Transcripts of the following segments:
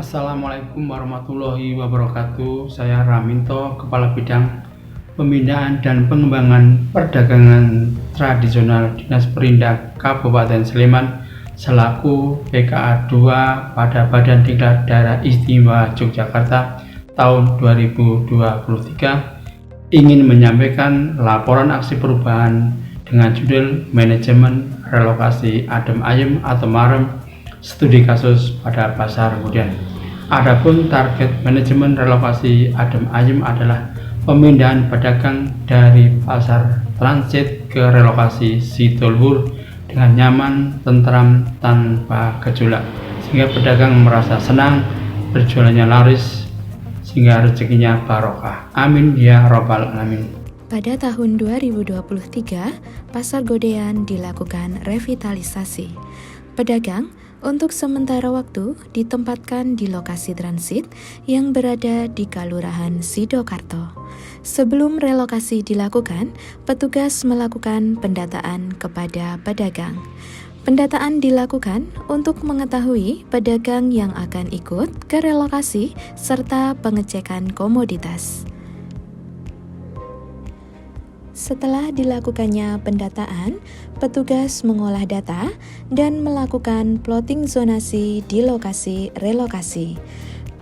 Assalamualaikum warahmatullahi wabarakatuh. Saya Raminto, Kepala Bidang Pembinaan dan Pengembangan Perdagangan Tradisional Dinas Perindak Kabupaten Sleman selaku PKA 2 pada Badan Diklat Daerah Istimewa Yogyakarta tahun 2023 ingin menyampaikan laporan aksi perubahan dengan judul Manajemen Relokasi Adem Ayem atau MAREM Studi Kasus pada Pasar Ngodian. Adapun target manajemen relokasi Adem Ayem adalah pemindahan pedagang dari pasar transit ke relokasi Sidoluhur dengan nyaman, tentram, tanpa gejolak, sehingga pedagang merasa senang, berjualannya laris, sehingga rezekinya barokah. Amin ya robbal alamin. Pada tahun 2023, Pasar Ngodian dilakukan revitalisasi. Pedagang untuk sementara waktu ditempatkan di lokasi transit yang berada di Kelurahan Sidokarto. Sebelum relokasi dilakukan, petugas melakukan pendataan kepada pedagang. Pendataan dilakukan untuk mengetahui pedagang yang akan ikut ke relokasi serta pengecekan komoditas. Setelah dilakukannya pendataan, petugas mengolah data dan melakukan plotting zonasi di lokasi relokasi.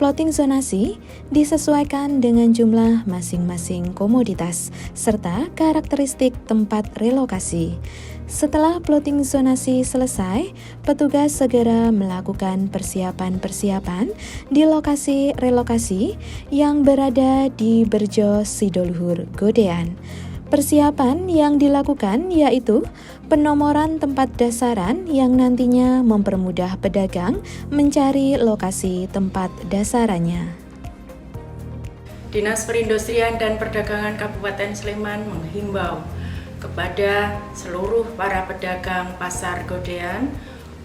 Plotting zonasi disesuaikan dengan jumlah masing-masing komoditas serta karakteristik tempat relokasi. Setelah plotting zonasi selesai, petugas segera melakukan persiapan-persiapan di lokasi relokasi yang berada di Berjo Sidoluhur Ngodian. Persiapan yang dilakukan yaitu penomoran tempat dasaran yang nantinya mempermudah pedagang mencari lokasi tempat dasarannya. Dinas Perindustrian dan Perdagangan Kabupaten Sleman menghimbau kepada seluruh para pedagang Pasar Ngodian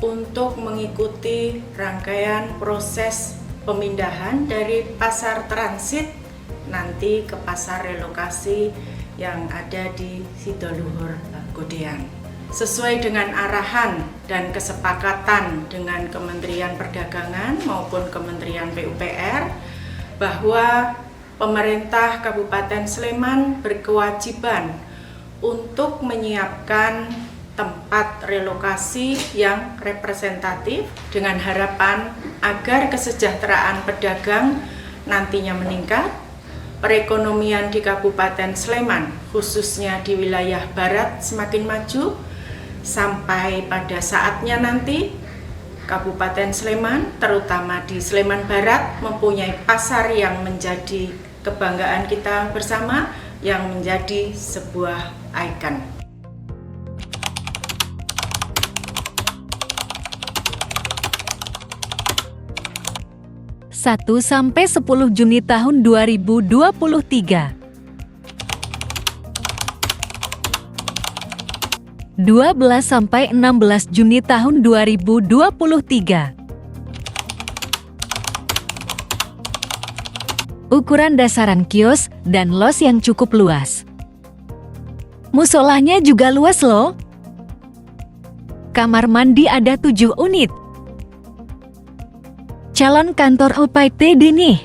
untuk mengikuti rangkaian proses pemindahan dari pasar transit nanti ke pasar relokasi yang ada di Sidoluhur Ngodian. Sesuai dengan arahan dan kesepakatan dengan Kementerian Perdagangan maupun Kementerian PUPR bahwa pemerintah Kabupaten Sleman berkewajiban untuk menyiapkan tempat relokasi yang representatif dengan harapan agar kesejahteraan pedagang nantinya meningkat, perekonomian di Kabupaten Sleman, khususnya di wilayah barat semakin maju, sampai pada saatnya nanti Kabupaten Sleman, terutama di Sleman Barat, mempunyai pasar yang menjadi kebanggaan kita bersama, yang menjadi sebuah ikon. 1-10 Juni tahun 2023. 12-16 Juni tahun 2023. Ukuran dasaran kios dan los yang cukup luas. Musolahnya juga luas loh. Kamar mandi ada 7 unit. Calon kantor UPTD nih.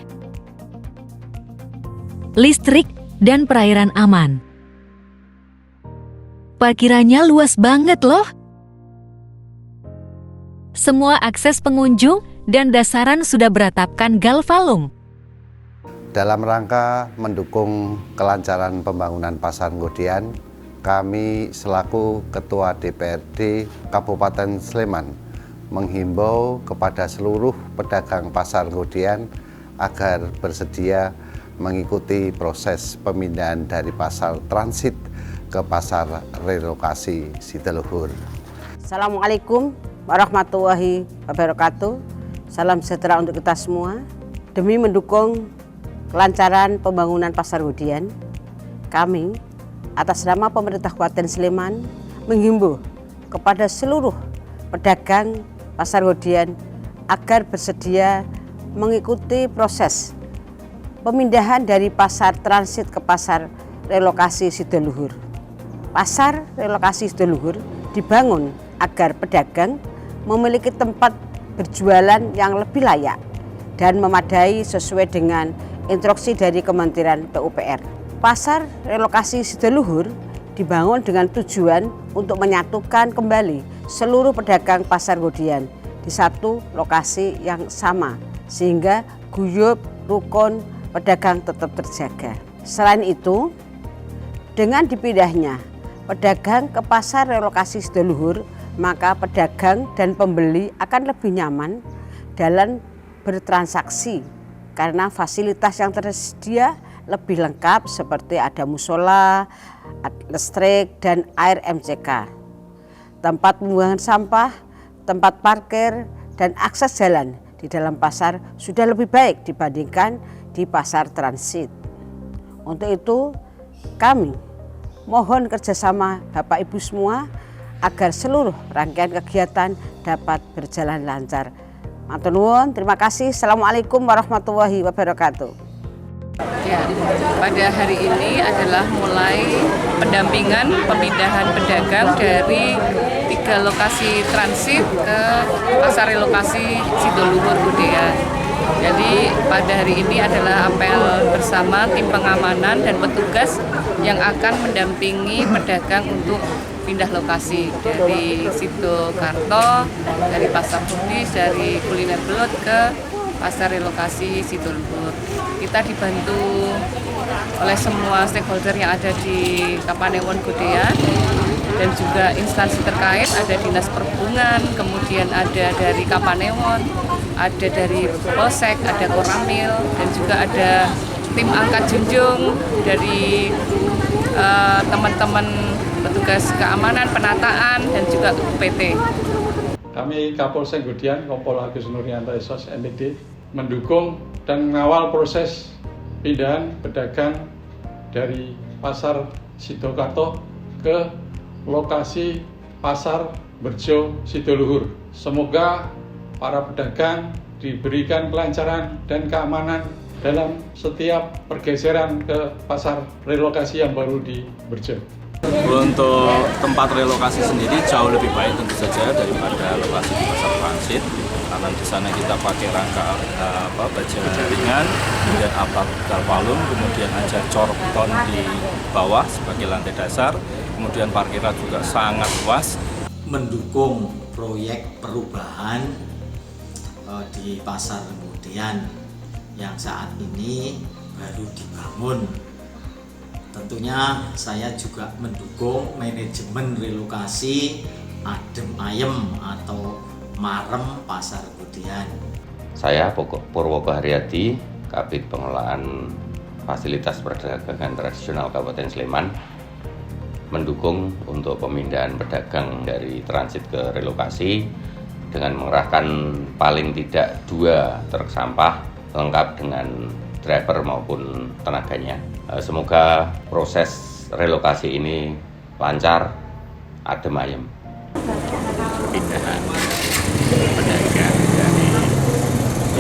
Listrik dan perairan aman. Parkirannya luas banget loh. Semua akses pengunjung dan dasaran sudah beratapkan galvalung. Dalam rangka mendukung kelancaran pembangunan Pasar Ngodian, kami selaku Ketua DPRD Kabupaten Sleman menghimbau kepada seluruh pedagang Pasar Ngodian agar bersedia mengikuti proses pemindahan dari pasar transit ke pasar relokasi Sidoluhur. Assalamualaikum warahmatullahi wabarakatuh. Salam sejahtera untuk kita semua. Demi mendukung kelancaran pembangunan Pasar Ngodian, kami atas nama pemerintah Kabupaten Sleman menghimbau kepada seluruh pedagang Pasar Ngodian agar bersedia mengikuti proses pemindahan dari pasar transit ke pasar relokasi Sidoluhur. Pasar relokasi Sidoluhur dibangun agar pedagang memiliki tempat berjualan yang lebih layak, dan memadai sesuai dengan instruksi dari Kementerian PUPR. Pasar relokasi Sidoluhur dibangun dengan tujuan untuk menyatukan kembali seluruh pedagang pasar Ngodian di satu lokasi yang sama, sehingga guyub rukun pedagang tetap terjaga. Selain itu, dengan dipindahnya pedagang ke pasar relokasi Sidoluhur, maka pedagang dan pembeli akan lebih nyaman dalam bertransaksi karena fasilitas yang tersedia lebih lengkap seperti ada musola, listrik, dan air MCK, tempat pembuangan sampah, tempat parkir, dan akses jalan di dalam pasar sudah lebih baik dibandingkan di pasar transit. Untuk itu kami mohon kerjasama Bapak Ibu semua agar seluruh rangkaian kegiatan dapat berjalan lancar. Matur nuwun, terima kasih. Assalamualaikum warahmatullahi wabarakatuh. Ya, pada hari ini adalah mulai pendampingan pemindahan pedagang dari 3 lokasi transit ke pasar relokasi Sidoluhur Ngodian. Jadi pada hari ini adalah apel bersama tim pengamanan dan petugas yang akan mendampingi pedagang untuk pindah lokasi dari Sidokarto, dari Pasar Budis, dari Kuliner Belut ke pasar relokasi Sidoluhur. Kita dibantu oleh semua stakeholder yang ada di Kapanewon Ngodian dan juga instansi terkait, ada Dinas Perhubungan, kemudian ada dari Kapanewon, ada dari Polsek, ada Koramil, dan juga ada tim Angkat Junjung dari teman-teman petugas keamanan, penataan, dan juga UPT. Kami Kapolsek Ngodian, Kompol Agus Nuryanto SOS MPD, mendukung dan mengawal proses pindahan pedagang dari pasar Sidokarto ke lokasi pasar Berjo Sidoluhur. Semoga para pedagang diberikan kelancaran dan keamanan dalam setiap pergeseran ke pasar relokasi yang baru di Berjo. Untuk tempat relokasi sendiri jauh lebih baik tentu saja daripada lokasi di pasar transit, karena di sana kita pakai rangka baja ringan, kemudian atap galvalum, kemudian ada cor beton di bawah sebagai lantai dasar, kemudian parkiran juga sangat luas. Mendukung proyek perubahan di pasar Ngodian yang saat ini baru dibangun. Tentunya saya juga mendukung manajemen relokasi adem ayem atau marem pasar Ngodian. Saya Purwoko Haryadi, Kabid Pengelolaan Fasilitas Perdagangan Tradisional Kabupaten Sleman, mendukung untuk pemindahan pedagang dari transit ke relokasi dengan mengerahkan paling tidak 2 truk sampah lengkap dengan driver maupun tenaganya. Semoga proses relokasi ini lancar, adem ayem. Pindahan pedagang dari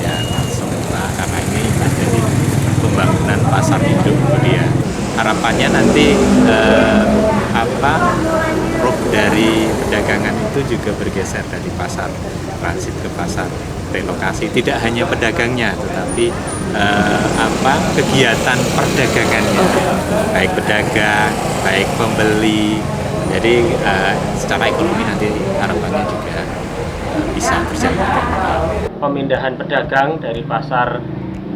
yang sementara karena ini menjadi pembangunan pasar induk Ngodian. Harapannya nanti ruk dari perdagangan itu juga bergeser dari pasar transit ke pasar relokasi. Tidak hanya pedagangnya, tetapi kegiatan perdagangannya, baik pedagang, baik pembeli. Jadi secara ekonomi nanti harapannya juga bisa berjalan. Pemindahan pedagang dari pasar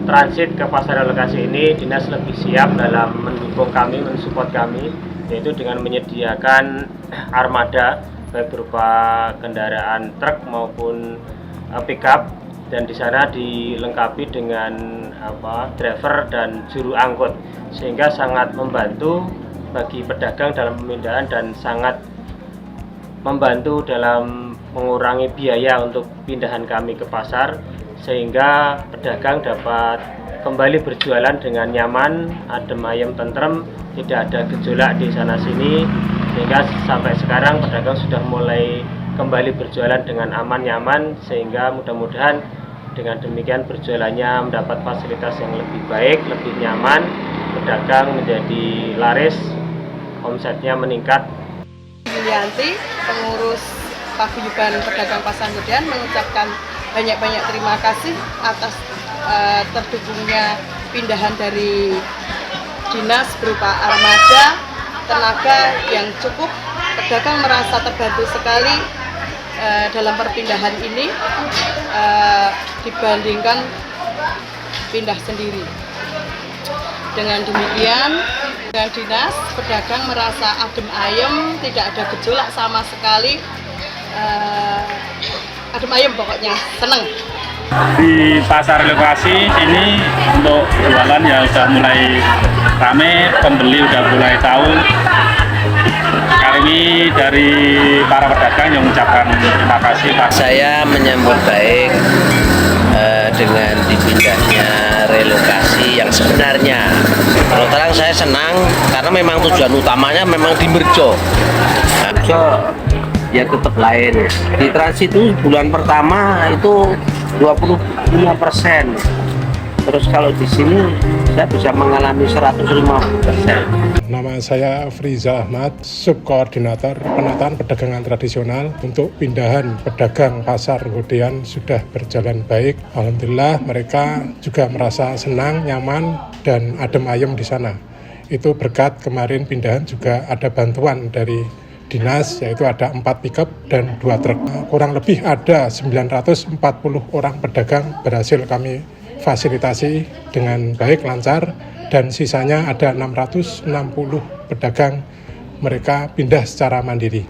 transit ke pasar relokasi ini, dinas lebih siap dalam mendukung kami, mensupport kami, yaitu dengan menyediakan armada baik berupa kendaraan truk maupun pickup, dan di sana dilengkapi dengan driver dan juru angkut, sehingga sangat membantu bagi pedagang dalam pemindahan dan sangat membantu dalam mengurangi biaya untuk pindahan kami ke pasar, sehingga pedagang dapat kembali berjualan dengan nyaman, adem ayem tentrem, tidak ada gejolak di sana sini, sehingga sampai sekarang pedagang sudah mulai kembali berjualan dengan aman nyaman, sehingga mudah-mudahan dengan demikian berjualannya mendapat fasilitas yang lebih baik, lebih nyaman, pedagang menjadi laris, omsetnya meningkat. Yulianti, pengurus paguyuban pedagang pasar Ngodian, mengucapkan banyak-banyak terima kasih atas terdukungnya pindahan dari dinas berupa armada, tenaga yang cukup, pedagang merasa terbantu sekali dalam perpindahan ini dibandingkan pindah sendiri. Dengan demikian, dengan dinas, pedagang merasa adem ayem, tidak ada gejolak sama sekali, adem ayem pokoknya, seneng. Di pasar relokasi ini untuk jualan ya udah mulai rame, pembeli udah mulai tahu. Kali ini dari para pedagang yang mengucapkan terima kasih. Saya menyambut baik dengan dipindahnya relokasi yang sebenarnya. Kalau terang saya senang karena memang tujuan utamanya memang di Merjo. Ya tetap lain. Di transit itu bulan pertama itu 25%. Terus kalau di sini saya bisa mengalami 150%. Nama saya Friza Ahmad, Subkoordinator Penataan Perdagangan Tradisional. Untuk pindahan pedagang pasar Nggodean sudah berjalan baik. Alhamdulillah mereka juga merasa senang, nyaman, dan adem ayem di sana. Itu berkat kemarin pindahan juga ada bantuan dari dinas, yaitu ada 4 pickup dan 2 truk. Kurang lebih ada 940 orang pedagang berhasil kami fasilitasi dengan baik, lancar, dan sisanya ada 660 pedagang mereka pindah secara mandiri.